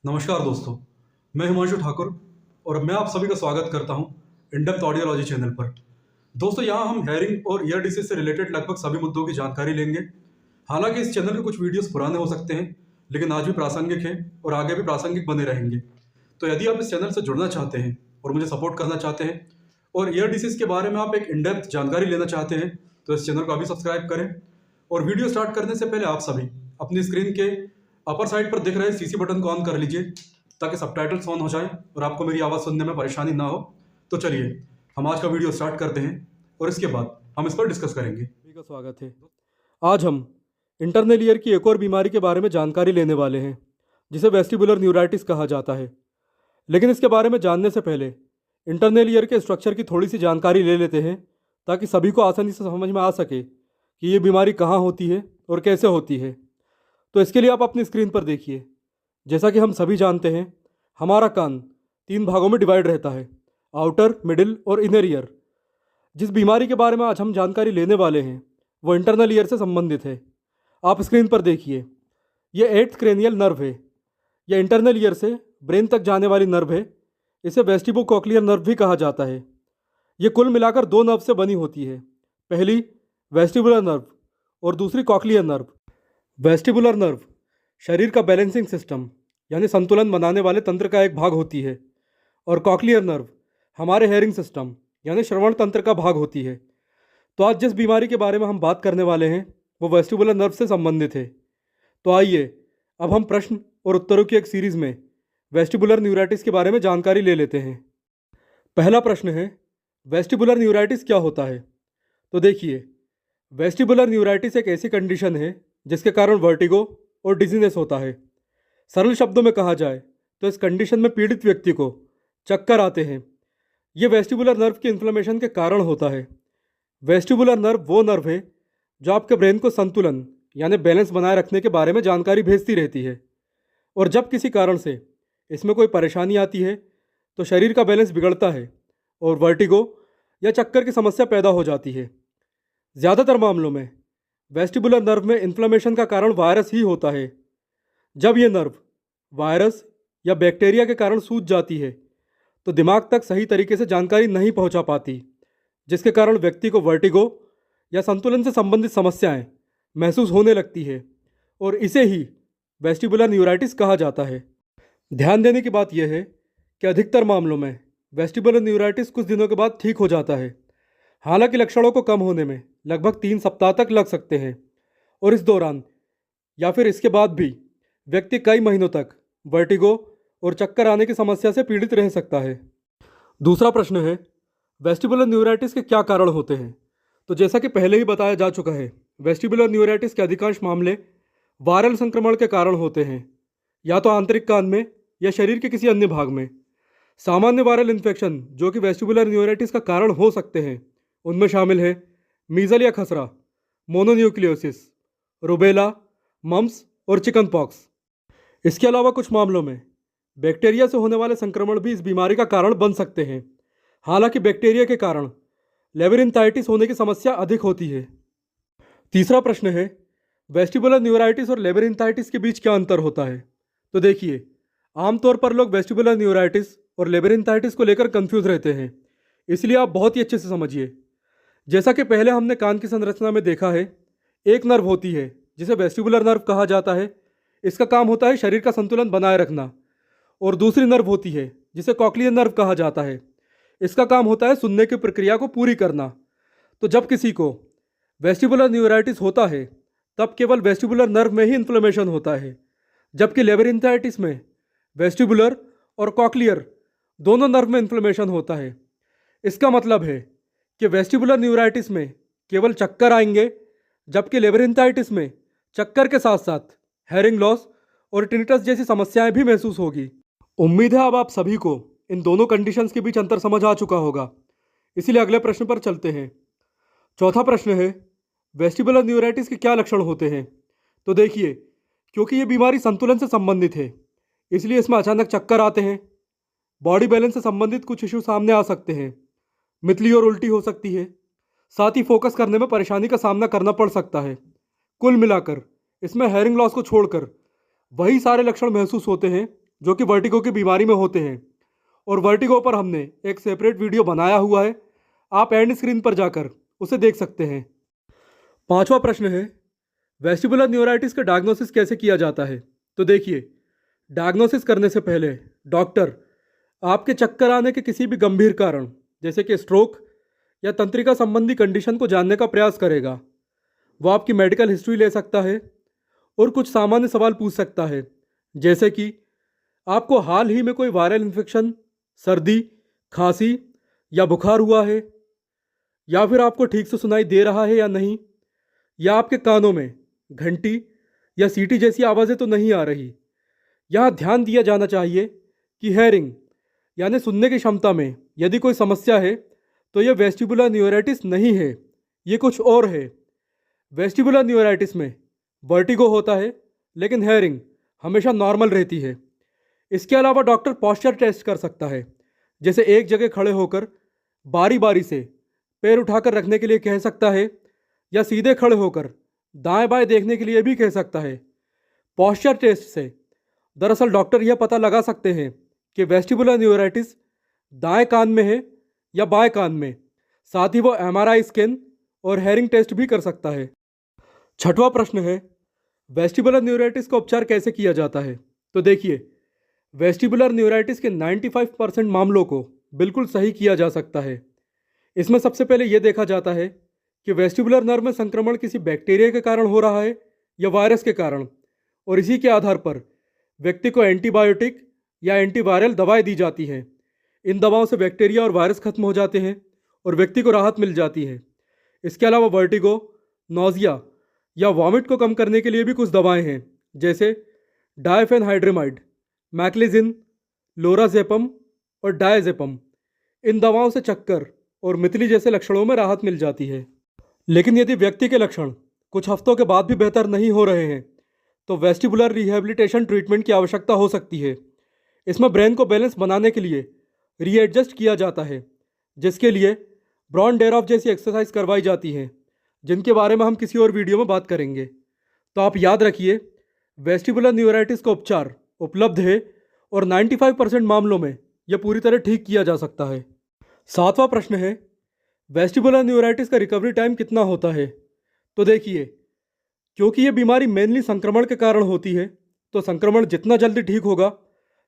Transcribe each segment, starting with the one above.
नमस्कार दोस्तों, मैं हिमांशु ठाकुर और मैं आप सभी का स्वागत करता हूं इन डेप्थ ऑडियोलॉजी चैनल पर। दोस्तों, यहां हम हेयरिंग और ईयर डिसीज से रिलेटेड लगभग सभी मुद्दों की जानकारी लेंगे। हालांकि इस चैनल के कुछ वीडियोस पुराने हो सकते हैं, लेकिन आज भी प्रासंगिक हैं और आगे भी प्रासंगिक बने रहेंगे। तो यदि आप इस चैनल से जुड़ना चाहते हैं और मुझे सपोर्ट करना चाहते हैं और ईयर डिसीज के बारे में आप एक इन डेप्थ जानकारी लेना चाहते हैं, तो इस चैनल को अभी सब्सक्राइब करें। और वीडियो स्टार्ट करने से पहले आप सभी अपनी स्क्रीन के अपर साइड पर दिख रहे सीसी बटन को ऑन कर लीजिए, ताकि सबटाइटल्स ऑन हो जाए और आपको मेरी आवाज़ सुनने में परेशानी ना हो। तो चलिए हम आज का वीडियो स्टार्ट करते हैं और इसके बाद हम इस पर डिस्कस करेंगे। सभी का स्वागत है। आज हम इंटरनल ईयर की एक और बीमारी के बारे में जानकारी लेने वाले हैं, जिसे वेस्टिबुलर न्यूराइटिस कहा जाता है। लेकिन इसके बारे में जानने से पहले इंटरनल ईयर के स्ट्रक्चर की थोड़ी सी जानकारी ले लेते हैं, ताकि सभी को आसानी से समझ में आ सके कि ये बीमारी कहाँ होती है और कैसे होती है। तो इसके लिए आप अपनी स्क्रीन पर देखिए। जैसा कि हम सभी जानते हैं, हमारा कान 3 भागों में डिवाइड रहता है, आउटर, मिडिल और इनर ईयर। जिस बीमारी के बारे में आज हम जानकारी लेने वाले हैं वो इंटरनल ईयर से संबंधित है। आप स्क्रीन पर देखिए, ये 8th क्रेनियल नर्व है। यह इंटरनल ईयर से ब्रेन तक जाने वाली नर्व है। इसे वेस्टिबो कॉक्लियर नर्व भी कहा जाता है। ये कुल मिलाकर 2 नर्व से बनी होती है, पहली वेस्टिबुलर नर्व और दूसरी कॉक्लियर नर्व। वेस्टिबुलर नर्व शरीर का बैलेंसिंग सिस्टम यानी संतुलन बनाने वाले तंत्र का एक भाग होती है, और कॉक्लियर नर्व हमारे हेयरिंग सिस्टम यानी श्रवण तंत्र का भाग होती है। तो आज जिस बीमारी के बारे में हम बात करने वाले हैं वो वेस्टिबुलर नर्व से संबंधित है। तो आइए अब हम प्रश्न और उत्तरों की एक सीरीज में वेस्टिबुलर न्यूराइटिस के बारे में जानकारी ले लेते हैं। पहला प्रश्न है, वेस्टिबुलर न्यूराइटिस क्या होता है? तो देखिए, वेस्टिबुलर न्यूराइटिस एक ऐसी कंडीशन है जिसके कारण वर्टिगो और डिजीनेस होता है। सरल शब्दों में कहा जाए तो इस कंडीशन में पीड़ित व्यक्ति को चक्कर आते हैं। ये वेस्टिबुलर नर्व की इन्फ्लेमेशन के कारण होता है। वेस्टिबुलर नर्व वो नर्व है जो आपके ब्रेन को संतुलन यानी बैलेंस बनाए रखने के बारे में जानकारी भेजती रहती है, और जब किसी कारण से इसमें कोई परेशानी आती है तो शरीर का बैलेंस बिगड़ता है और वर्टिगो या चक्कर की समस्या पैदा हो जाती है। ज़्यादातर मामलों में वेस्टिबुलर नर्व में इन्फ्लेमेशन का कारण वायरस ही होता है। जब ये नर्व वायरस या बैक्टीरिया के कारण सूज जाती है तो दिमाग तक सही तरीके से जानकारी नहीं पहुंचा पाती, जिसके कारण व्यक्ति को वर्टिगो या संतुलन से संबंधित समस्याएं महसूस होने लगती है, और इसे ही वेस्टिबुलर न्यूराइटिस कहा जाता है। ध्यान देने की बात यह है कि अधिकतर मामलों में वेस्टिबुलर न्यूराइटिस कुछ दिनों के बाद ठीक हो जाता है। हालांकि लक्षणों को कम होने में लगभग 3 सप्ताह तक लग सकते हैं, और इस दौरान या फिर इसके बाद भी व्यक्ति कई महीनों तक वर्टिगो और चक्कर आने की समस्या से पीड़ित रह सकता है। दूसरा प्रश्न है, वेस्टिबुलर न्यूराइटिस के क्या कारण होते हैं? तो जैसा कि पहले ही बताया जा चुका है, वेस्टिबुलर न्यूराइटिस के अधिकांश मामले वायरल संक्रमण के कारण होते हैं, या तो आंतरिक कान में या शरीर के किसी अन्य भाग में। सामान्य वायरल इन्फेक्शन जो कि वेस्टिबुलर न्यूराइटिस का कारण हो सकते हैं उनमें शामिल है मीजल या खसरा, मोनोन्यूक्लियोसिस, रुबेला, मम्स और चिकन पॉक्स। इसके अलावा कुछ मामलों में बैक्टीरिया से होने वाले संक्रमण भी इस बीमारी का कारण बन सकते हैं। हालांकि बैक्टीरिया के कारण लेबरिंथाइटिस होने की समस्या अधिक होती है। तीसरा प्रश्न है, वेस्टिबुलर न्यूराइटिस और लेबरिंथाइटिस के बीच क्या अंतर होता है? तो देखिए, आमतौर पर लोग वेस्टिबुलर न्यूराइटिस और लेबरिंथाइटिस को लेकर कंफ्यूज रहते हैं, इसलिए आप बहुत ही अच्छे से समझिए। जैसा कि पहले हमने कान की संरचना में देखा है, एक नर्व होती है जिसे वेस्टिबुलर नर्व कहा जाता है। इसका काम होता है शरीर का संतुलन बनाए रखना। और दूसरी नर्व होती है जिसे कॉक्लियर नर्व कहा जाता है। इसका काम होता है सुनने की प्रक्रिया को पूरी करना। तो जब किसी को वेस्टिबुलर न्यूराइटिस होता है तब केवल वेस्टिबुलर नर्व में ही इन्फ्लेमेशन होता है, जबकि लेबरिंथाइटिस में वेस्टिबुलर और कॉक्लियर दोनों नर्व में इन्फ्लेमेशन होता है। इसका मतलब है कि वेस्टिबुलर न्यूराइटिस में केवल चक्कर आएंगे, जबकि लेबरिंथाइटिस में चक्कर के साथ साथ हेयरिंग लॉस और टिनिटस जैसी समस्याएं भी महसूस होगी। उम्मीद है अब आप सभी को इन दोनों कंडीशंस के बीच अंतर समझ आ चुका होगा। इसीलिए अगले प्रश्न पर चलते हैं। चौथा प्रश्न है, वेस्टिबुलर न्यूराइटिस के क्या लक्षण होते हैं? तो देखिए, क्योंकि ये बीमारी संतुलन से संबंधित है, इसलिए इसमें अचानक चक्कर आते हैं। बॉडी बैलेंस से संबंधित कुछ इशू सामने आ सकते हैं। मितली और उल्टी हो सकती है। साथ ही फोकस करने में परेशानी का सामना करना पड़ सकता है। कुल मिलाकर इसमें हेयरिंग लॉस को छोड़कर वही सारे लक्षण महसूस होते हैं जो कि वर्टिगो की बीमारी में होते हैं, और वर्टिगो पर हमने एक सेपरेट वीडियो बनाया हुआ है, आप एंड स्क्रीन पर जाकर उसे देख सकते हैं। पांचवा प्रश्न है, वेस्टिबुलर न्यूराइटिस का डायग्नोसिस कैसे किया जाता है? तो देखिए, डायग्नोसिस करने से पहले डॉक्टर आपके चक्कर आने के किसी भी गंभीर कारण जैसे कि स्ट्रोक या तंत्रिका संबंधी कंडीशन को जानने का प्रयास करेगा। वो आपकी मेडिकल हिस्ट्री ले सकता है और कुछ सामान्य सवाल पूछ सकता है, जैसे कि आपको हाल ही में कोई वायरल इन्फेक्शन, सर्दी, खांसी या बुखार हुआ है, या फिर आपको ठीक से सुनाई दे रहा है या नहीं, या आपके कानों में घंटी या सीटी जैसी आवाज़ें तो नहीं आ रही। यहाँ ध्यान दिया जाना चाहिए कि हेयरिंग यानी सुनने की क्षमता में यदि कोई समस्या है तो यह वेस्टिबुलर न्यूराइटिस नहीं है, ये कुछ और है। वेस्टिबुलर न्यूराइटिस में वर्टिगो होता है, लेकिन हेयरिंग हमेशा नॉर्मल रहती है। इसके अलावा डॉक्टर पॉस्चर टेस्ट कर सकता है, जैसे एक जगह खड़े होकर बारी बारी से पैर उठाकर रखने के लिए कह सकता है, या सीधे खड़े होकर दाएं बाएं देखने के लिए भी कह सकता है। पॉस्चर टेस्ट से दरअसल डॉक्टर यह पता लगा सकते हैं कि वेस्टिबुलर न्यूराइटिस दाएं कान में है या बाएं कान में। साथ ही वो MRI स्कैन और हेयरिंग टेस्ट भी कर सकता है। छठवां प्रश्न है, वेस्टिबुलर न्यूराइटिस का उपचार कैसे किया जाता है? तो देखिए, वेस्टिबुलर न्यूराइटिस के 95% मामलों को बिल्कुल सही किया जा सकता है। इसमें सबसे पहले यह देखा जाता है कि वेस्टिबुलर नर्व में संक्रमण किसी बैक्टीरिया के कारण हो रहा है या वायरस के कारण, और इसी के आधार पर व्यक्ति को एंटीबायोटिक या एंटीवायरल दवाएं दी जाती हैं। इन दवाओं से बैक्टीरिया और वायरस खत्म हो जाते हैं और व्यक्ति को राहत मिल जाती है। इसके अलावा वर्टिगो, नोजिया या वॉमिट को कम करने के लिए भी कुछ दवाएं हैं, जैसे डायफेनहाइड्रेमाइड, मैक्लिजिन, लोराजेपम और डायजेपम। इन दवाओं से चक्कर और मितली जैसे लक्षणों में राहत मिल जाती है। लेकिन यदि व्यक्ति के लक्षण कुछ हफ्तों के बाद भी बेहतर नहीं हो रहे हैं तो वेस्टिबुलर रिहैबिलिटेशन ट्रीटमेंट की आवश्यकता हो सकती है। इसमें ब्रेन को बैलेंस बनाने के लिए रीएडजस्ट किया जाता है, जिसके लिए ब्रॉन डेरॉफ जैसी एक्सरसाइज करवाई जाती हैं, जिनके बारे में हम किसी और वीडियो में बात करेंगे। तो आप याद रखिए, वेस्टिबुलर न्यूराइटिस का उपचार उपलब्ध है और 95% मामलों में यह पूरी तरह ठीक किया जा सकता है। सातवां प्रश्न है, वेस्टिबुलर न्यूराइटिस का रिकवरी टाइम कितना होता है? तो देखिए, क्योंकि यह बीमारी मेनली संक्रमण के कारण होती है, तो संक्रमण जितना जल्दी ठीक होगा,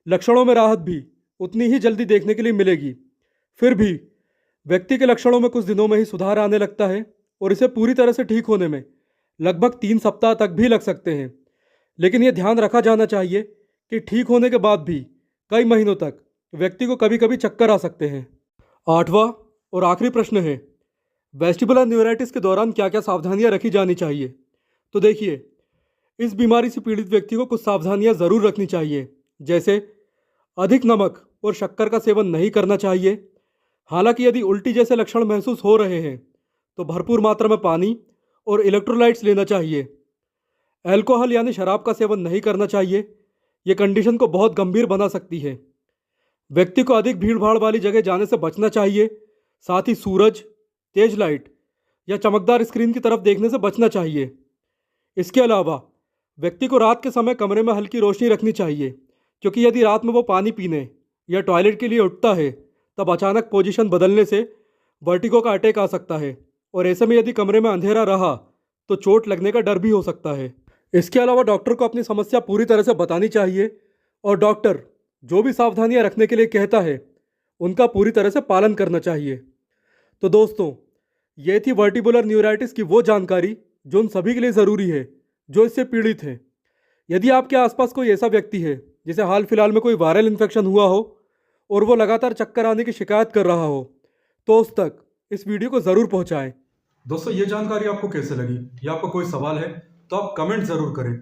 लक्षणों में राहत भी उतनी ही जल्दी देखने के लिए मिलेगी। फिर भी व्यक्ति के लक्षणों में कुछ दिनों में ही सुधार आने लगता है और इसे पूरी तरह से ठीक होने में लगभग 3 सप्ताह तक भी लग सकते हैं। लेकिन यह ध्यान रखा जाना चाहिए कि ठीक होने के बाद भी कई महीनों तक व्यक्ति को कभी कभी चक्कर आ सकते हैं। आठवां और आखिरी प्रश्न है, वेस्टिबुलर न्यूराइटिस के दौरान क्या क्या सावधानियां रखी जानी चाहिए? तो देखिए, इस बीमारी से पीड़ित व्यक्ति को कुछ सावधानियां ज़रूर रखनी चाहिए, जैसे अधिक नमक और शक्कर का सेवन नहीं करना चाहिए। हालांकि यदि उल्टी जैसे लक्षण महसूस हो रहे हैं तो भरपूर मात्रा में पानी और इलेक्ट्रोलाइट्स लेना चाहिए। अल्कोहल यानी शराब का सेवन नहीं करना चाहिए, ये कंडीशन को बहुत गंभीर बना सकती है। व्यक्ति को अधिक भीड़ भाड़ वाली जगह जाने से बचना चाहिए। साथ ही सूरज, तेज लाइट या चमकदार स्क्रीन की तरफ देखने से बचना चाहिए। इसके अलावा व्यक्ति को रात के समय कमरे में हल्की रोशनी रखनी चाहिए, क्योंकि यदि रात में वो पानी पीने या टॉयलेट के लिए उठता है तब अचानक पोजीशन बदलने से वर्टिगो का अटैक आ सकता है, और ऐसे में यदि कमरे में अंधेरा रहा तो चोट लगने का डर भी हो सकता है। इसके अलावा डॉक्टर को अपनी समस्या पूरी तरह से बतानी चाहिए, और डॉक्टर जो भी सावधानियां रखने के लिए कहता है उनका पूरी तरह से पालन करना चाहिए। तो दोस्तों, ये थी वर्टिबुलर न्यूराइटिस की वो जानकारी जो उन सभी के लिए ज़रूरी है जो इससे पीड़ित हैं। यदि आपके आसपास कोई ऐसा व्यक्ति है जिसे हाल फिलहाल में कोई वायरल इन्फेक्शन हुआ हो और वो लगातार चक्कर आने की शिकायत कर रहा हो, तो उस तक इस वीडियो को ज़रूर पहुंचाएं। दोस्तों, ये जानकारी आपको कैसे लगी या आपका कोई सवाल है तो आप कमेंट ज़रूर करें।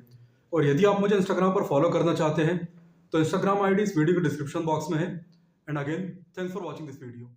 और यदि आप मुझे इंस्टाग्राम पर फॉलो करना चाहते हैं तो इंस्टाग्राम आईडी इस वीडियो के डिस्क्रिप्शन बॉक्स में है। And again, thanks for watching this video.